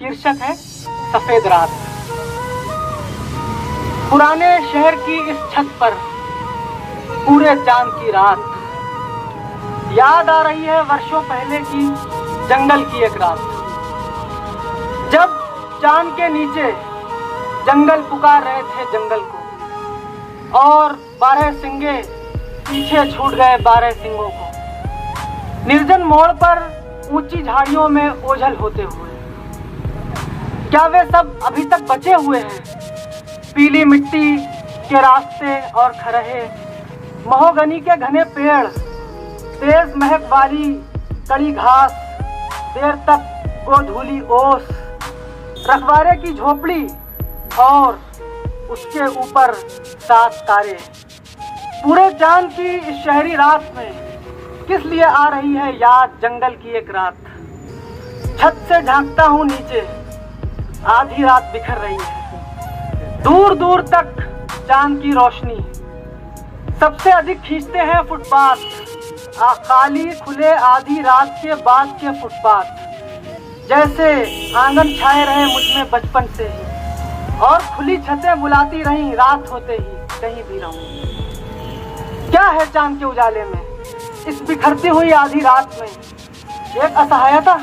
शीर्षक है सफेद रात। पुराने शहर की इस छत पर पूरे चांद की रात याद आ रही है, वर्षों पहले की जंगल की एक रात, जब चांद के नीचे जंगल पुकार रहे थे जंगल को, और 12 सिंगे पीछे छूट गए 12 सिंगों को, निर्जन मोड़ पर ऊंची झाड़ियों में ओझल होते हुए। क्या वे सब अभी तक बचे हुए हैं? पीली मिट्टी के रास्ते और खरहे, महोगनी के घने पेड़, तेज महक वाली कड़ी घास, देर तक गोधूली ओस, रखवारे की झोपड़ी और उसके ऊपर 7 तारे। पूरे चांद की इस शहरी रात में किस लिए आ रही है याद जंगल की एक रात। छत से झांकता हूँ नीचे, आधी रात बिखर रही है, दूर दूर तक चांद की रोशनी। सबसे अधिक खींचते हैं फुटपाथ, खाली खुले आधी रात के बाद के फुटपाथ, जैसे आंगन छाए रहे मुझ में बचपन से ही, और खुली छतें बुलाती रहीं रात होते ही कहीं भी रहूं। क्या है चांद के उजाले में, इस बिखरती हुई आधी रात में? एक असहायता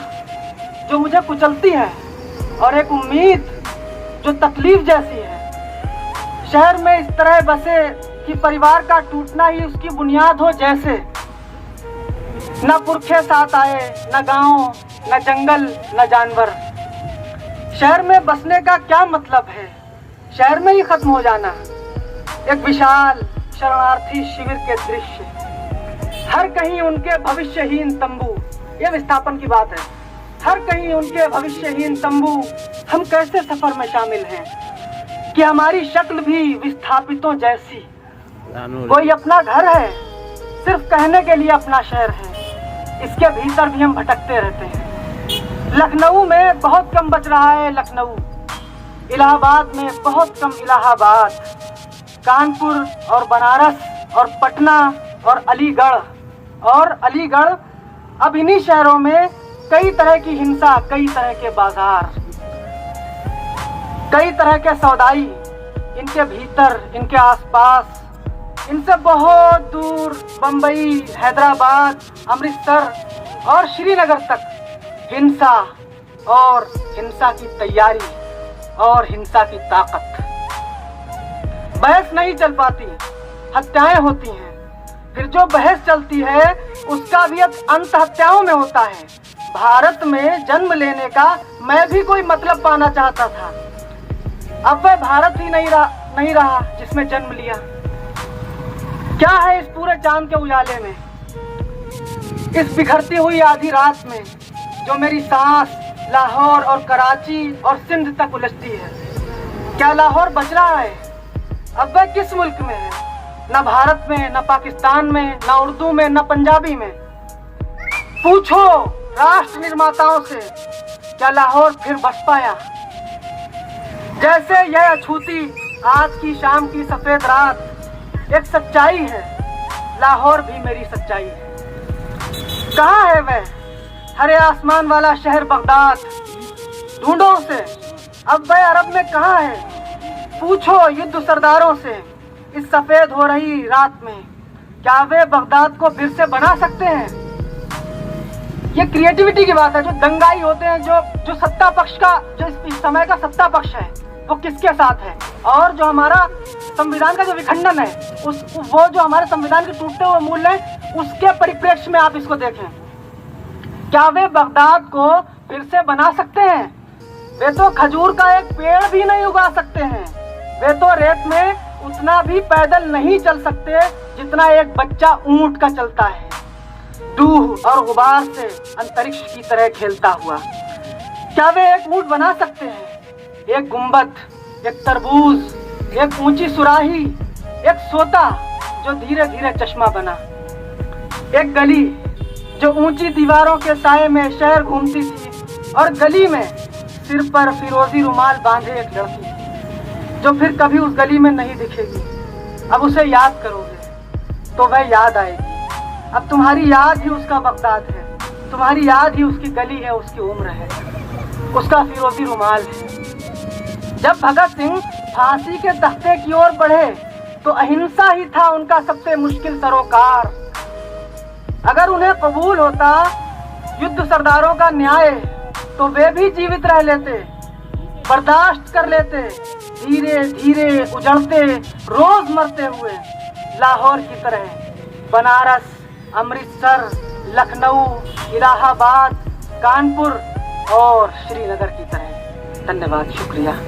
जो मुझे कुचलती है, और एक उम्मीद जो तकलीफ जैसी है। शहर में इस तरह बसे कि परिवार का टूटना ही उसकी बुनियाद हो जैसे। न पुरखे साथ आए, न गांव, न जंगल, न जानवर। शहर में बसने का क्या मतलब है? शहर में ही खत्म हो जाना। एक विशाल शरणार्थी शिविर के दृश्य, हर कहीं उनके भविष्यहीन तंबू। यह विस्थापन की बात है। हर कहीं उनके भविष्यहीन तंबू। हम कैसे सफर में शामिल हैं कि हमारी शक्ल भी विस्थापितों जैसी। कोई अपना घर है, सिर्फ कहने के लिए अपना शहर है, इसके भीतर भी हम भटकते रहते हैं। लखनऊ में बहुत कम बच रहा है लखनऊ, इलाहाबाद में बहुत कम इलाहाबाद, कानपुर और बनारस और पटना और अलीगढ़। अब इन्हीं शहरों में कई तरह की हिंसा, कई तरह के बाजार, कई तरह के सौदाई, इनके भीतर, इनके आसपास, इनसे बहुत दूर बंबई, हैदराबाद, अमृतसर और श्रीनगर तक हिंसा, और हिंसा की तैयारी और हिंसा की ताकत। बहस नहीं चल पाती, हत्याएं होती हैं। फिर जो बहस चलती है उसका भी अंत हत्याओं में होता है। भारत में जन्म लेने का मैं भी कोई मतलब पाना चाहता था, अब वह भारत ही नहीं रहा जिसमें जन्म लिया। क्या है इस पूरे चांद के उजाले में, इस बिखरती हुई आधी रात में, जो मेरी सांस लाहौर और कराची और सिंध तक उलझती है? क्या लाहौर बच रहा है? अब वह किस मुल्क में है? न भारत में, न पाकिस्तान में, न उर्दू में, न पंजाबी में। पूछो राष्ट्र निर्माताओं से, क्या लाहौर फिर बच पाया? जैसे यह अछूती आज की शाम की सफेद रात एक सच्चाई है, लाहौर भी मेरी सच्चाई है। कहाँ है वह हरे आसमान वाला शहर बगदाद? ढूंढो उसे, अब वह अरब में कहाँ है? पूछो युद्ध सरदारों से, इस सफेद हो रही रात में क्या वे बगदाद को फिर से बना सकते हैं? ये क्रिएटिविटी की बात है। जो दंगाई होते हैं, जो सत्ता पक्ष का, जो इस समय का सत्ता पक्ष है, वो किसके साथ है, और जो हमारा संविधान का जो विखंडन है, वो जो हमारे संविधान के टूटते हुए मूल्य है, उसके परिप्रेक्ष्य में आप इसको देखें। क्या वे बगदाद को फिर से बना सकते हैं? वे तो खजूर का एक पेड़ भी नहीं उगा सकते हैं। वे तो रेत में उतना भी पैदल नहीं चल सकते जितना एक बच्चा ऊंट का चलता है, दूह और गुबार से अंतरिक्ष की तरह खेलता हुआ। क्या वे एक ऊंट बना सकते हैं? एक गुंबद, एक तरबूज, एक ऊंची सुराही, एक सोता जो धीरे धीरे चश्मा बना, एक गली जो ऊंची दीवारों के साए में शहर घूमती थी, और गली में सिर पर फिरोजी रुमाल बांधे एक लड़की जो फिर कभी उस गली में नहीं दिखेगी। अब उसे याद करोगे तो वह याद आएगी। अब तुम्हारी याद ही उसका बगदाद है, तुम्हारी याद ही उसकी गली है, उसकी उम्र है। उसका फिरोजी रुमाल है। जब भगत सिंह फांसी के तख्ते की ओर बढ़े तो अहिंसा ही था उनका सबसे मुश्किल सरोकार। अगर उन्हें कबूल होता युद्ध सरदारों का न्याय तो वे भी जीवित रह लेते, बर्दाश्त कर लेते, धीरे धीरे उजड़ते, रोज मरते हुए, लाहौर की तरह, बनारस, अमृतसर, लखनऊ, इलाहाबाद, कानपुर और श्रीनगर की तरह। धन्यवाद, शुक्रिया।